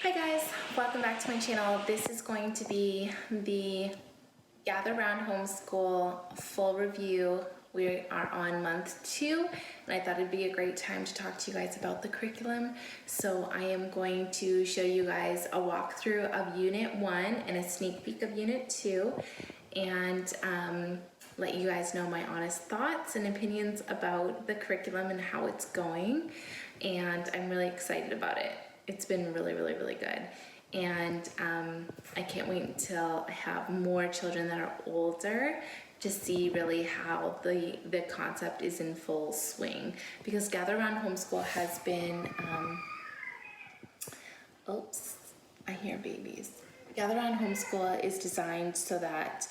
Hi guys, welcome back to my channel. This is going to be the Gather Round Homeschool full review. We are on month 2 and I thought it'd be a great time to talk to you guys about the curriculum. So I am going to show you guys a walkthrough of Unit 1 and a sneak peek of Unit 2 and let you guys know my honest thoughts and opinions about the curriculum and how it's going. And I'm really excited about it. It's been really good. And I can't wait until I have more children that are older to see really how the concept is in full swing. Because Gather Round Homeschool has been, oops, I hear babies. Gather Round Homeschool is designed so that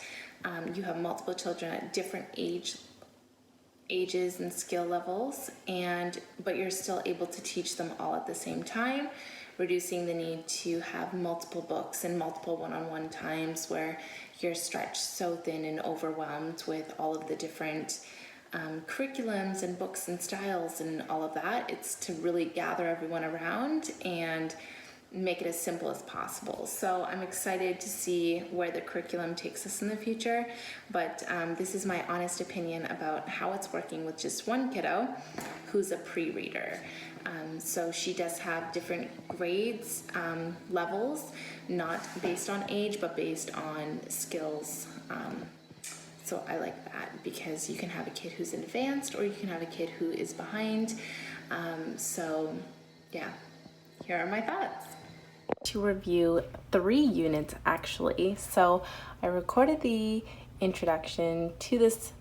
you have multiple children at different ages and skill levels, but you're still able to teach them all at the same time, reducing the need to have multiple books and multiple one-on-one times where you're stretched so thin and overwhelmed with all of the different curriculums and books and styles and all of that. It's to really gather everyone around and make it as simple as possible. So I'm excited to see where the curriculum takes us in the future, but this is my honest opinion about how it's working with just one kiddo who's a pre-reader. So she does have different grades, levels, not based on age, but based on skills. So I like that because you can have a kid who's advanced or you can have a kid who is behind. So yeah, here are my thoughts. To review 3 units actually. So I recorded the introduction to this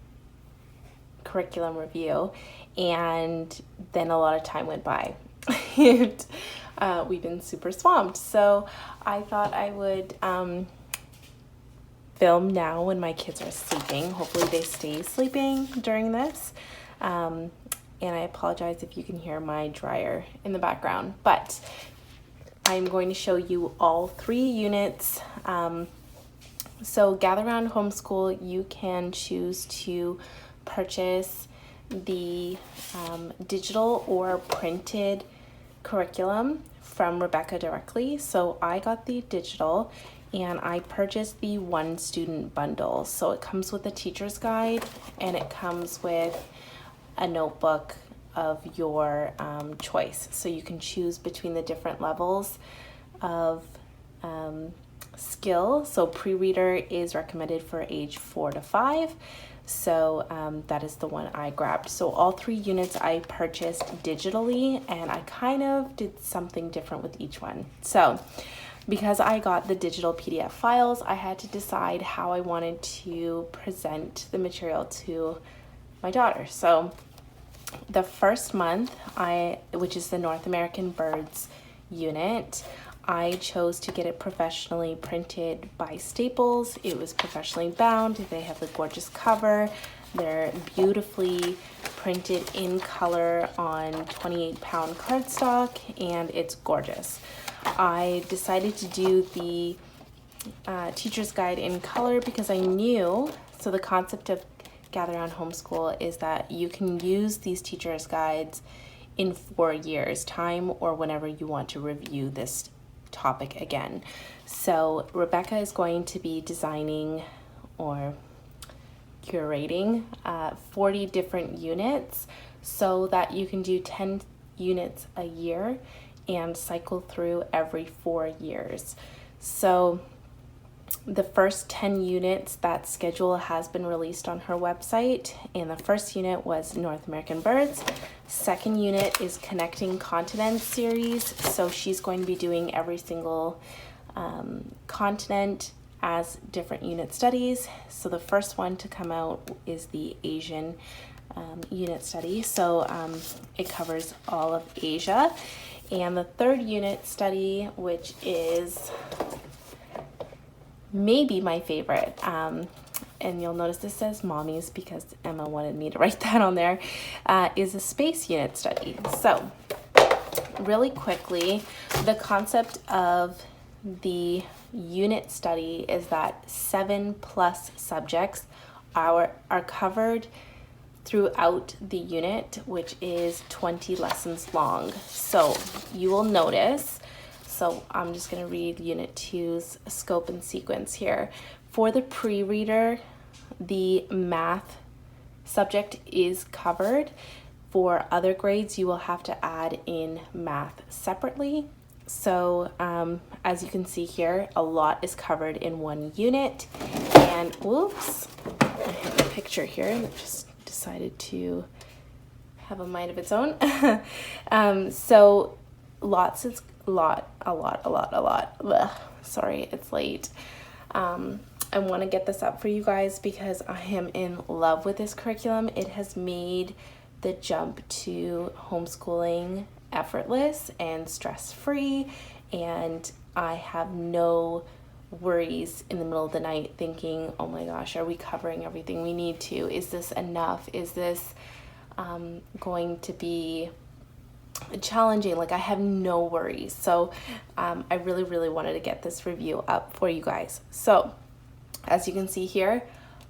curriculum review and then a lot of time went by and we've been super swamped. So I thought I would film now when my kids are sleeping. Hopefully they stay sleeping during this. And I apologize if you can hear my dryer in the background, but I'm going to show you all 3 units. So Gather Round Homeschool, you can choose to purchase the digital or printed curriculum from Rebecca directly. So I got the digital and I purchased the 1 student bundle. So it comes with a teacher's guide and it comes with a notebook of your choice. So you can choose between the different levels of skill. So pre-reader is recommended for age 4 to 5. So that is the one I grabbed. So all 3 units I purchased digitally and I kind of did something different with each one. So because I got the digital PDF files, I had to decide how I wanted to present the material to my daughter. So the first month, which is the North American Birds unit, I chose to get it professionally printed by Staples. It was professionally bound. They have the gorgeous cover. They're beautifully printed in color on 28-pound cardstock, and it's gorgeous. I decided to do the teacher's guide in color because I knew, so the concept of Gather Round Homeschool is that you can use these teacher's guides in 4 years time or whenever you want to review this topic again. So Rebecca is going to be designing or curating 40 different units so that you can do 10 units a year and cycle through every 4 years. So the first 10 units, that schedule has been released on her website, and the first unit was North American Birds. Second unit is Connecting Continents series, so she's going to be doing every single continent as different unit studies. So the first one to come out is the Asian unit study, so it covers all of Asia. And the third unit study, which is maybe my favorite, and you'll notice this says Mommy's because Emma wanted me to write that on there, is a space unit study. So really quickly, the concept of the unit study is that 7+ subjects are covered throughout the unit, which is 20 lessons long. So you will notice So I'm just going to read Unit 2's scope and sequence here. For the pre-reader, the math subject is covered. For other grades, you will have to add in math separately. So as you can see here, a lot is covered in one unit. And whoops, I have a picture here that just decided to have a mind of its own. So lots, it's a lot. Ugh, sorry, it's late. I want to get this up for you guys because I am in love with this curriculum. It has made the jump to homeschooling effortless and stress-free, and I have no worries in the middle of the night thinking, oh my gosh, are we covering everything we need to? Is this enough? Is this going to be challenging? Like, I have no worries. So I really wanted to get this review up for you guys. So as you can see here,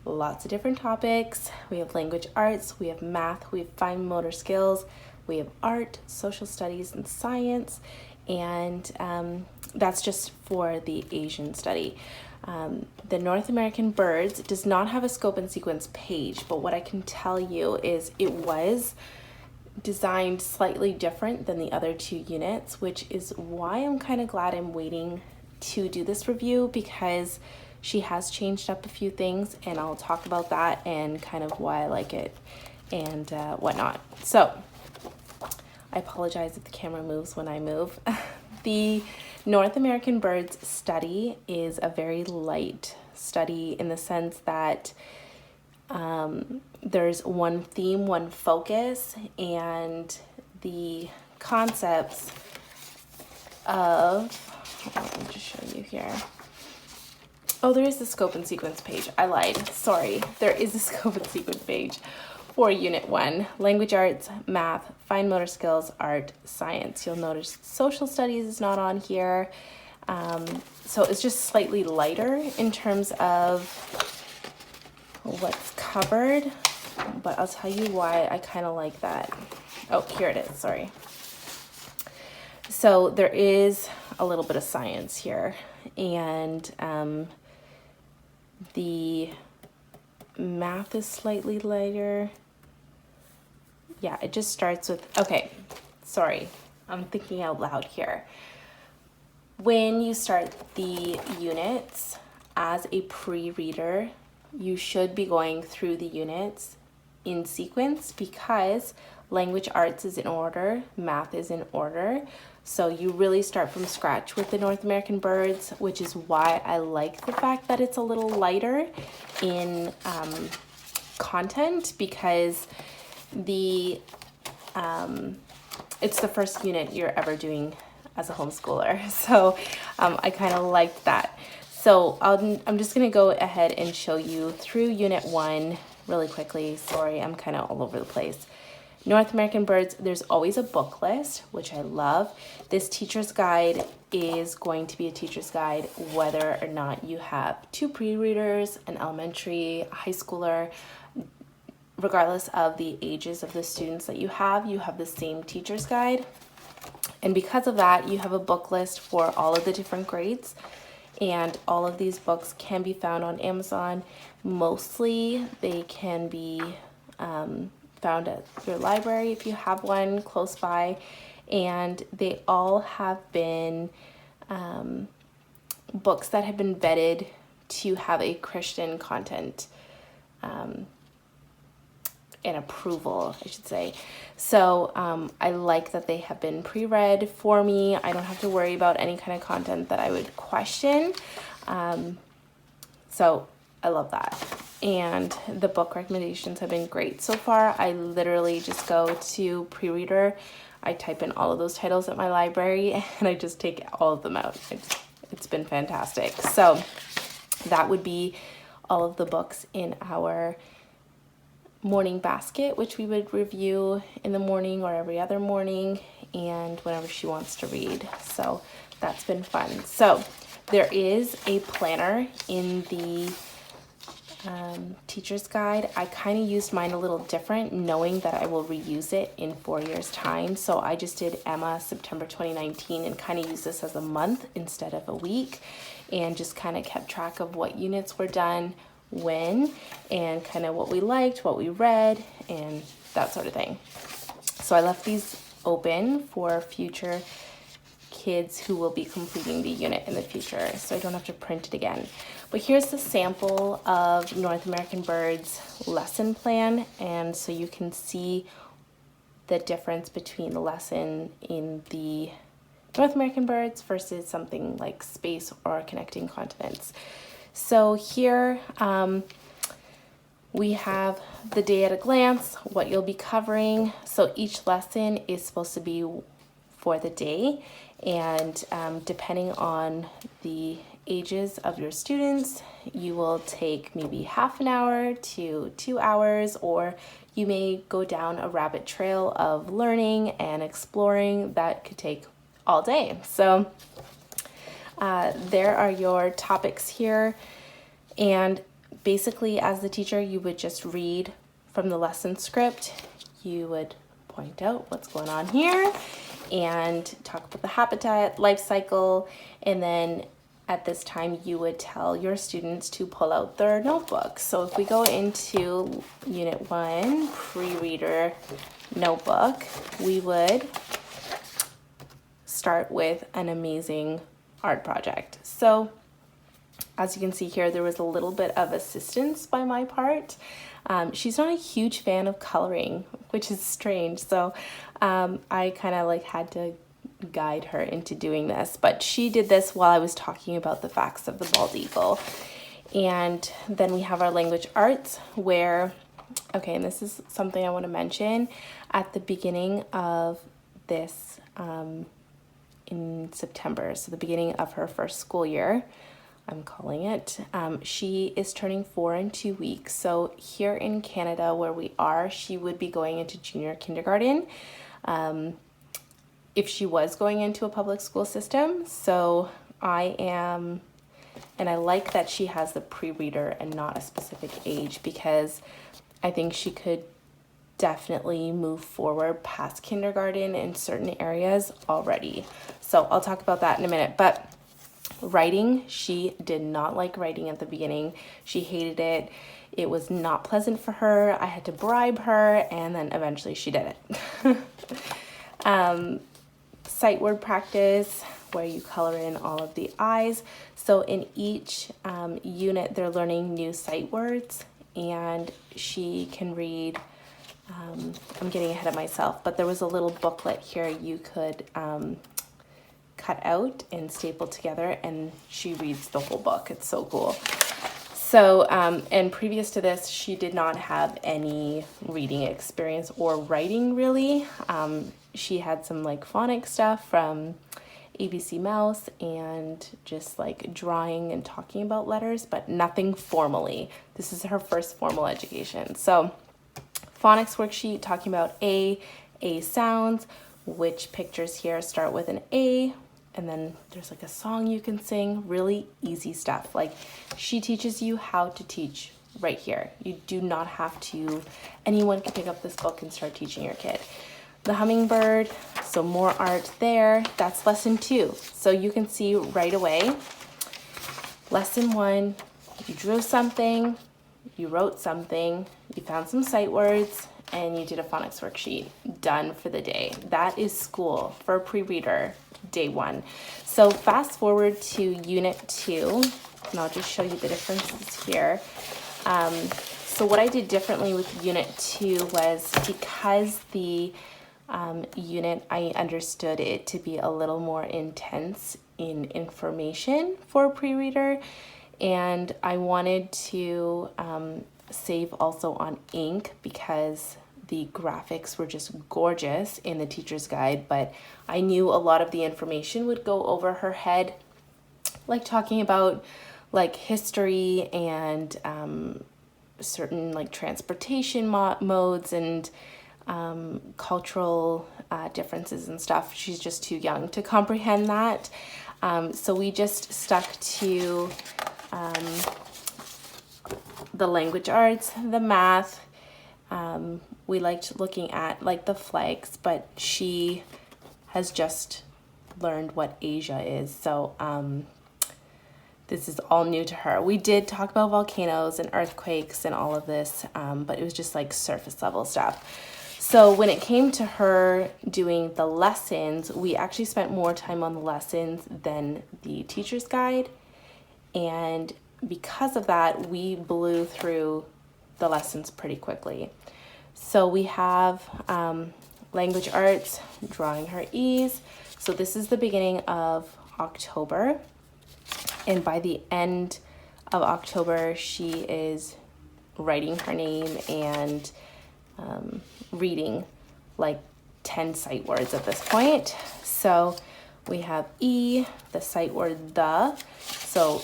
lots of different topics. We have language arts, we have math, we have fine motor skills, we have art, social studies, and science. And that's just for the Asian study. The North American Birds does not have a scope and sequence page, but what I can tell you is it was designed slightly different than the other two units, which is why I'm kind of glad I'm waiting to do this review, because she has changed up a few things, and I'll talk about that and kind of why I like it and whatnot. So I apologize if the camera moves when I move. The North American Birds study is a very light study in the sense that there's one theme, one focus, and the concepts of, let me just show you here. Oh, there is the scope and sequence page. I lied. Sorry. There is a scope and sequence page for Unit 1. Language arts, math, fine motor skills, art, science. You'll notice social studies is not on here. So it's just slightly lighter in terms of what's covered. But I'll tell you why I kind of like that. Oh, here it is. Sorry. So there is a little bit of science here. And the math is slightly lighter. Yeah, it just starts with, okay, sorry, I'm thinking out loud here. When you start the units as a pre-reader, you should be going through the units in sequence because language arts is in order, math is in order. So you really start from scratch with the North American Birds, which is why I like the fact that it's a little lighter in content, because it's the first unit you're ever doing as a homeschooler. So I kind of liked that. So I'm just going to go ahead and show you through Unit 1 really quickly. Sorry, I'm kind of all over the place. North American Birds, there's always a book list, which I love. This teacher's guide is going to be a teacher's guide whether or not you have two pre-readers, an elementary, a high schooler. Regardless of the ages of the students that you have the same teacher's guide. And because of that, you have a book list for all of the different grades. And all of these books can be found on Amazon. Mostly they can be found at your library if you have one close by. And they all have been books that have been vetted to have a Christian content and approval, I should say. So I like that they have been pre-read for me. I don't have to worry about any kind of content that I would question. So I love that. And the book recommendations have been great so far. I literally just go to pre-reader, I type in all of those titles at my library, and I just take all of them out. It's been fantastic. So that would be all of the books in our morning basket, which we would review in the morning or every other morning and whenever she wants to read. So that's been fun. So there is a planner in the teacher's guide. I kind of used mine a little different, knowing that I will reuse it in 4 years time. So I just did Emma September 2019 and kind of used this as a month instead of a week, and just kind of kept track of what units were done when, and kind of what we liked, what we read, and that sort of thing. So I left these open for future kids who will be completing the unit in the future, so I don't have to print it again. But here's the sample of North American Birds lesson plan, and so you can see the difference between the lesson in the North American Birds versus something like space or connecting continents. So here we have the day at a glance, what you'll be covering. So each lesson is supposed to be for the day, and depending on the ages of your students, you will take maybe half an hour to 2 hours, or you may go down a rabbit trail of learning and exploring that could take all day. So there are your topics here, and basically as the teacher you would just read from the lesson script. You would point out what's going on here and talk about the habitat, life cycle, and then at this time you would tell your students to pull out their notebooks. So if we go into Unit 1, pre-reader notebook, we would start with an amazing art project. So as you can see here, there was a little bit of assistance by my part. She's not a huge fan of coloring, which is strange. So I kind of like had to guide her into doing this, but she did this while I was talking about the facts of the bald eagle. And then we have our language arts where, okay, and this is something I want to mention at the beginning of this in September, so the beginning of her first school year, I'm calling it. She is turning 4 in 2 weeks. So here in Canada where we are, she would be going into junior kindergarten if she was going into a public school system. So I am, and I like that she has the pre-reader and not a specific age, because I think she could definitely move forward past kindergarten in certain areas already. So I'll talk about that in a minute. But writing, she did not like writing at the beginning. She hated it. It was not pleasant for her. I had to bribe her, and then eventually she did it. Sight word practice, where you color in all of the eyes. So in each unit, they're learning new sight words, and she can read, I'm getting ahead of myself, but there was a little booklet here you could cut out and staple together, and she reads the whole book. It's so cool. So, and previous to this, she did not have any reading experience or writing really. She had some like phonics stuff from ABC Mouse and just like drawing and talking about letters, but nothing formally. This is her first formal education. So Phonics Worksheet talking about A sounds, which pictures here start with an A, and then there's like a song you can sing, really easy stuff. Like she teaches you how to teach right here. You do not have to, anyone can pick up this book and start teaching your kid. The hummingbird, so more art there. That's lesson 2. So you can see right away, lesson 1, you drew something, you wrote something, you found some sight words, and you did a phonics worksheet. Done for the day. That is school for a pre-reader, day 1. So fast forward to unit 2, and I'll just show you the differences here. So what I did differently with unit 2 was, because the unit, I understood it to be a little more intense in information for a pre-reader, and I wanted to save also on ink because the graphics were just gorgeous in the teacher's guide, but I knew a lot of the information would go over her head, like talking about like history and certain like transportation modes and cultural differences and stuff. She's just too young to comprehend that. So we just stuck to the language arts, the math. We liked looking at like the flags, but she has just learned what Asia is. So this is all new to her. We did talk about volcanoes and earthquakes and all of this, but it was just like surface level stuff. So when it came to her doing the lessons, we actually spent more time on the lessons than the teacher's guide. And because of that, we blew through the lessons pretty quickly. So we have language arts, drawing her E's. So this is the beginning of October. And by the end of October, she is writing her name and reading like 10 sight words at this point. So we have E, the sight word the. So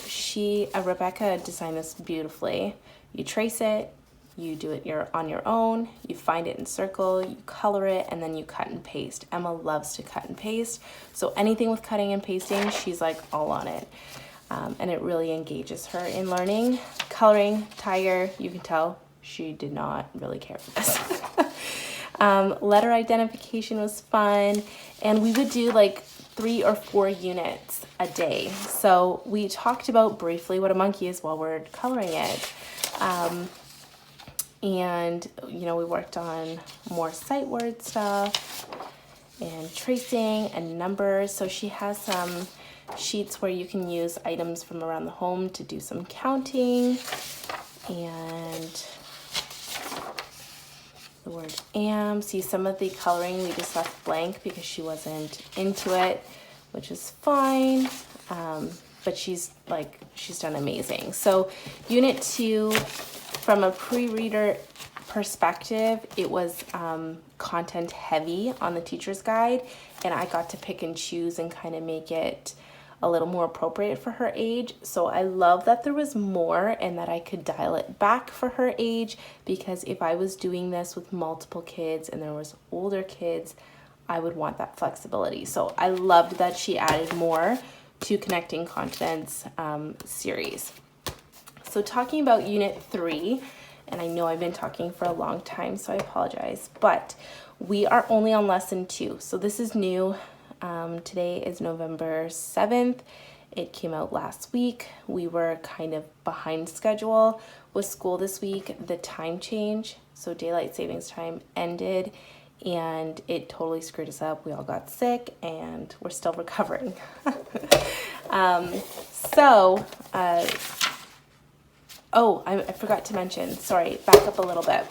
Rebecca designed this beautifully. You trace it, you do it on your own, you find it in circle, you color it, and then you cut and paste. Emma loves to cut and paste. So anything with cutting and pasting, she's like all on it. And it really engages her in learning. Coloring, tiger, you can tell she did not really care for this. Letter identification was fun. And we would do like 3 or 4 units a day. So we talked about briefly what a monkey is while we're coloring it. And, you know, we worked on more sight word stuff and tracing and numbers. So she has some sheets where you can use items from around the home to do some counting. And the word am. See, some of the coloring we just left blank because she wasn't into it, which is fine. But she's done amazing. So unit 2, from a pre-reader perspective, it was content heavy on the teacher's guide, and I got to pick and choose and kind of make it a little more appropriate for her age. So I love that there was more and that I could dial it back for her age, because if I was doing this with multiple kids and there was older kids, I would want that flexibility. So I loved that she added more to Connecting Continents series. So talking about unit 3, and I know I've been talking for a long time, so I apologize, but we are only on lesson 2. So this is new. Today is November 7th. It came out last week. We were kind of behind schedule with school this week. The time change, so daylight savings time, ended, and it totally screwed us up. We all got sick and we're still recovering. Oh, I forgot to mention, sorry, back up a little bit.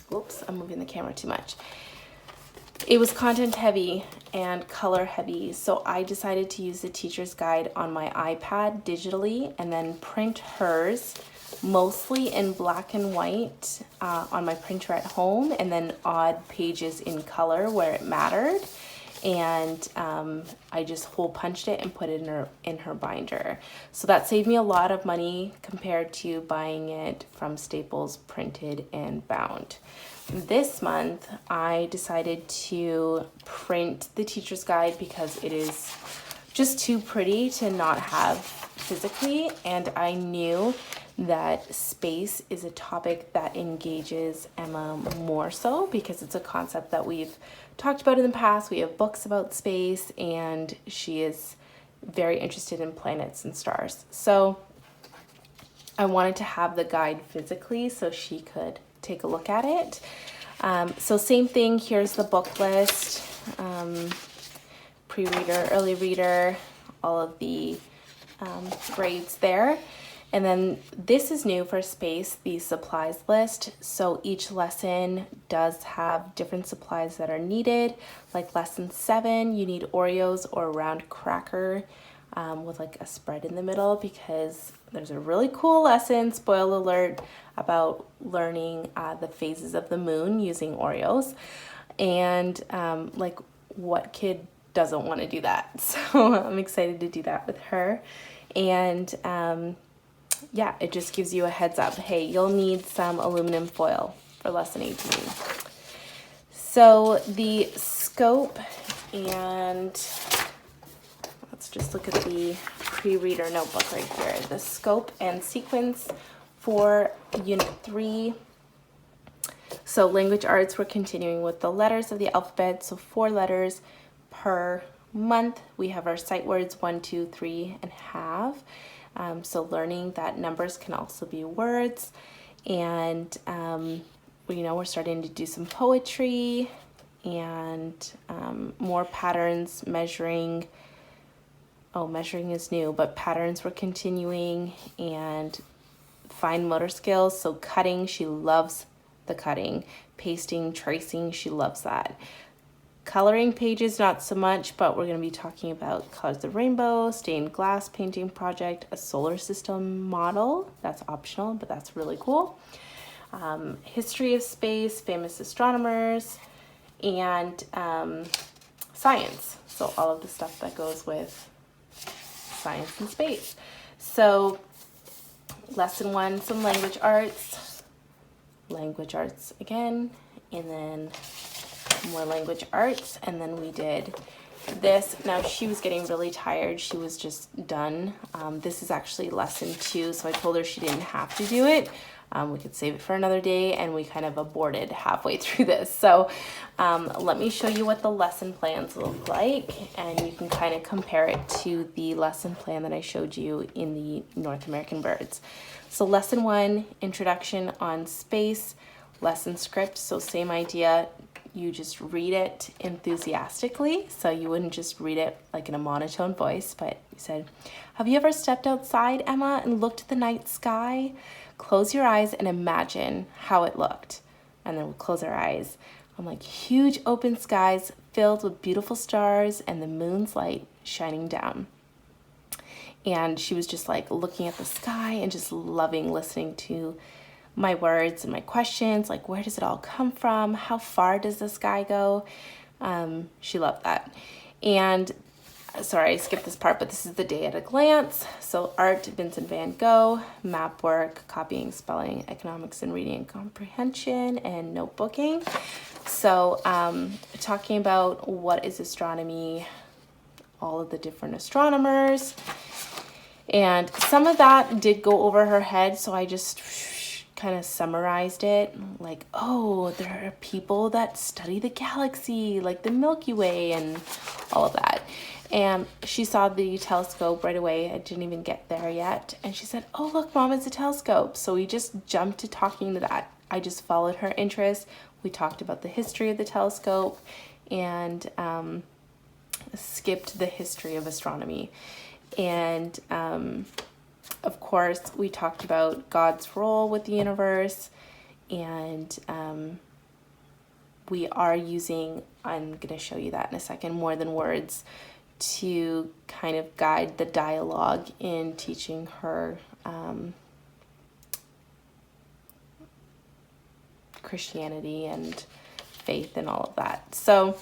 Whoops, I'm moving the camera too much. It was content heavy and color heavy, so I decided to use the teacher's guide on my iPad digitally and then print hers mostly in black and white on my printer at home, and then odd pages in color where it mattered. And I just hole punched it and put it in her binder. So that saved me a lot of money compared to buying it from Staples printed and bound. This month, I decided to print the teacher's guide because it is just too pretty to not have physically, and I knew that space is a topic that engages Emma more so because it's a concept that we've talked about in the past. We have books about space, and she is very interested in planets and stars. So I wanted to have the guide physically so she could take a look at it. So same thing, here's the book list, pre-reader, early reader, all of the grades there. And then this is new for space, the supplies list. So each lesson does have different supplies that are needed. Like lesson 7, you need Oreos or a round cracker with like a spread in the middle, because there's a really cool lesson, spoiler alert, about learning the phases of the moon using Oreos. And like, what kid doesn't want to do that? So I'm excited to do that with her. And yeah, it just gives you a heads up. Hey, you'll need some aluminum foil for lesson 18. So the scope, and let's just look at the pre-reader notebook right here. The scope and sequence For Unit 3, so language arts, we're continuing with the letters of the alphabet, so 4 letters per month. We have our sight words 1, 2, 3, and have. So learning that numbers can also be words, and we're starting to do some poetry and more patterns, measuring. Oh, measuring is new, but patterns we're continuing, and fine motor skills. So cutting, she loves the cutting. Pasting, tracing, she loves that. Coloring pages, not so much, but we're going to be talking about colors of the rainbow, stained glass painting project, a solar system model. That's optional, but that's really cool. History of space, famous astronomers, and science. So all of the stuff that goes with science and space. So lesson 1, some language arts again, and then more language arts, and then we did this. Now she was getting really tired, she was just done. This is actually lesson 2, so I told her she didn't have to do it. We could save it for another day, and we kind of aborted halfway through this. So let me show you what the lesson plans look like, and you can kind of compare it to the lesson plan that I showed you in the North American birds. So lesson 1, introduction on space, lesson script, so same idea. You just read it enthusiastically, so you wouldn't just read it like in a monotone voice, but you said, have you ever stepped outside, Emma, and looked at the night sky? Close your eyes and imagine how it looked. And then we'll close our eyes. I'm like, huge open skies filled with beautiful stars and the moon's light shining down. And she was just like looking at the sky and just loving listening to my words and my questions, like where does it all come from? How far does the sky go? She loved that. And sorry, I skipped this part, but this is the day at a glance. So art, Vincent van Gogh, map work, copying, spelling, economics and reading and comprehension, and notebooking. So talking about what is astronomy, all of the different astronomers, and some of that did go over her head, so I just kind of summarized it, like, oh, there are people that study the galaxy, like the Milky Way and all of that. And she saw the telescope right away. I didn't even get there yet. And she said, oh, look, Mom, it's a telescope. So we just jumped to talking to that. I just followed her interest. We talked about the history of the telescope and skipped the history of astronomy. And of course, we talked about God's role with the universe, and we are using, I'm going to show you that in a second, more than words to kind of guide the dialogue in teaching her Christianity and faith and all of that. So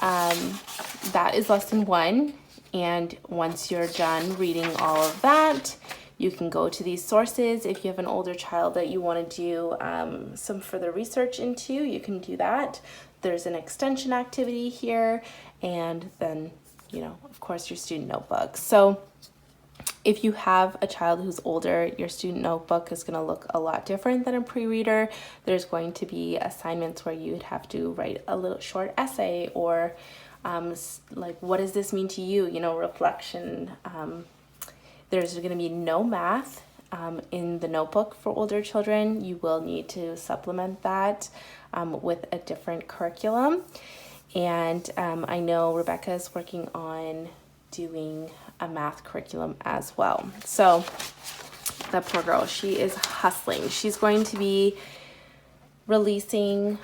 that is lesson 1. And once you're done reading all of that, you can go to these sources. If you have an older child that you want to do some further research into, you can do that. There's an extension activity here, and then, of course, your student notebook. So if you have a child who's older, your student notebook is going to look a lot different than a pre-reader. There's going to be assignments where you'd have to write a little short essay, or like, what does this mean to you? Reflection. There's going to be no math in the notebook for older children. You will need to supplement that with a different curriculum. And I know Rebecca is working on doing a math curriculum as well. So that poor girl, she is hustling. She's going to be releasing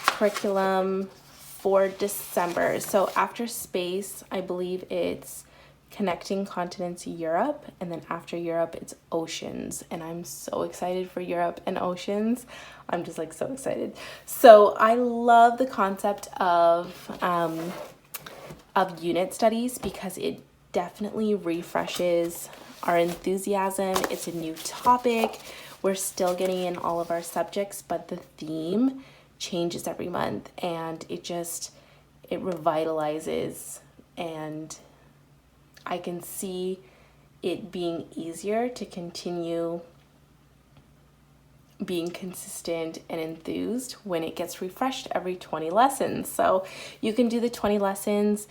curriculum for December. So after space, I believe it's connecting continents Europe, and then after Europe it's oceans, and I'm so excited for Europe and oceans. I'm just like so excited. So I love the concept of unit studies because it definitely refreshes our enthusiasm. It's a new topic. We're still getting in all of our subjects, but the theme changes every month, and it revitalizes, and I can see it being easier to continue being consistent and enthused when it gets refreshed every 20 lessons. So you can do the 20 lessons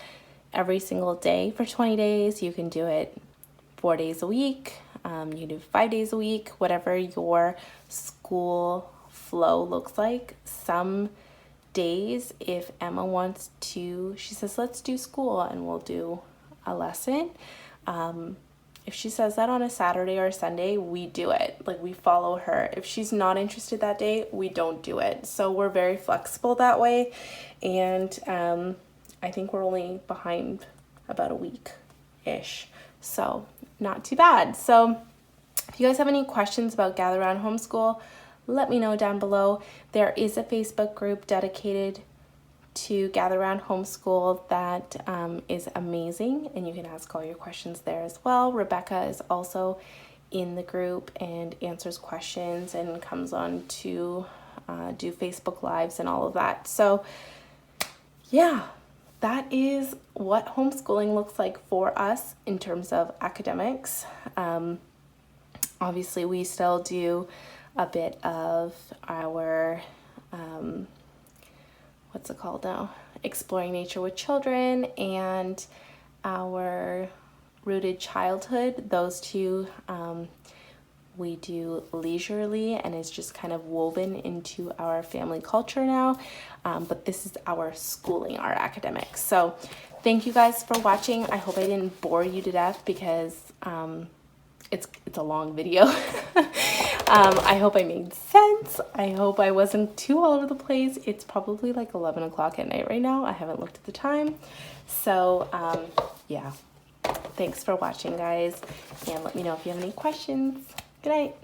every single day for 20 days. You can do it 4 days a week. You can do 5 days a week, whatever your school flow looks like. Some days, if Emma wants to, she says, let's do school, and we'll do a lesson. If she says that on a Saturday or a Sunday, we do it. Like, we follow her. If she's not interested that day, we don't do it. So we're very flexible that way. And I think we're only behind about a week-ish. So not too bad. So if you guys have any questions about Gather Round Homeschool, let me know down below. There is a Facebook group dedicated to Gather Round Homeschool that is amazing, and you can ask all your questions there as well. Rebecca is also in the group and answers questions and comes on to do Facebook Lives and all of that. So yeah, that is what homeschooling looks like for us in terms of academics. Obviously, we still do a bit of our what's it called now? Exploring Nature with Children and our Rooted Childhood. Those two we do leisurely, and it's just kind of woven into our family culture now. But this is our schooling, our academics. So thank you guys for watching. I hope I didn't bore you to death, because it's a long video. I hope I made sense. I hope I wasn't too all over the place. It's probably like 11 o'clock at night right now. I haven't looked at the time. So yeah, thanks for watching, guys, and let me know if you have any questions. Good night.